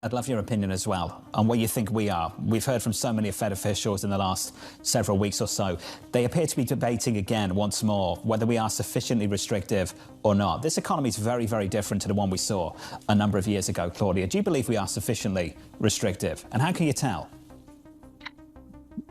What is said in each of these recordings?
I'd love your opinion as well on where you think we are. We've heard from so many Fed officials in the last several weeks or so. They appear to be debating again once more whether we are sufficiently restrictive or not. This economy is very, very different to the one we saw a number of years ago. Claudia, do you believe we are sufficiently restrictive? And how can you tell?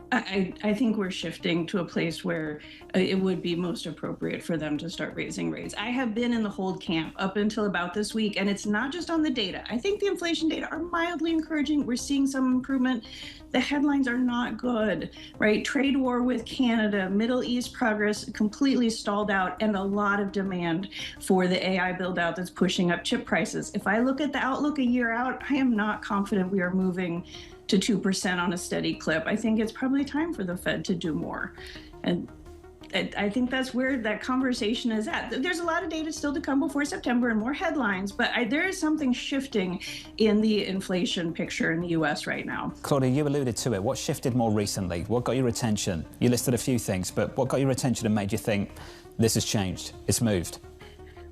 I think we're shifting to a place where it would be most appropriate for them to start raising rates. I have been in the hold camp up until about this week, and it's not just on the data. I think the inflation data are mildly encouraging. We're seeing some improvement. The headlines are not good, right? Trade war with Canada, Middle East progress completely stalled out, and a lot of demand for the AI build out that's pushing up chip prices. If I look at the outlook a year out, I am not confident we are moving to 2% on a steady clip. I think it's probably time for the Fed to do more. And I think that's where that conversation is at. There's a lot of data still to come before September and more headlines, but there is something shifting in the inflation picture in the US right now. Claudia, you alluded to it. What shifted more recently? What got your attention? You listed a few things, but what got your attention and made you think this has changed, it's moved?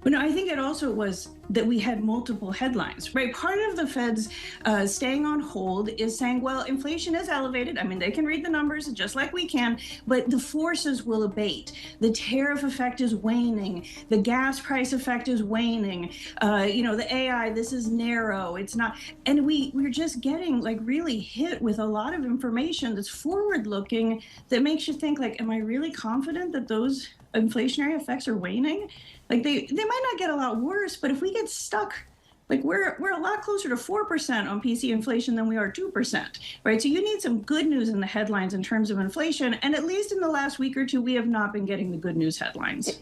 But no, I think it also was that we had multiple headlines, right? Part of the Fed's staying on hold is saying, well, inflation is elevated. I mean, they can read the numbers just like we can, but the forces will abate. The tariff effect is waning. The gas price effect is waning. The AI, this is narrow. It's not. And we're just getting like really hit with a lot of information that's forward looking that makes you think like, am I really confident that those inflationary effects are waning? Like they might not get a lot worse, but if we get stuck, like we're a lot closer to 4% on PC inflation than we are 2%, right? So you need some good news in the headlines in terms of inflation. And at least in the last week or two, we have not been getting the good news headlines.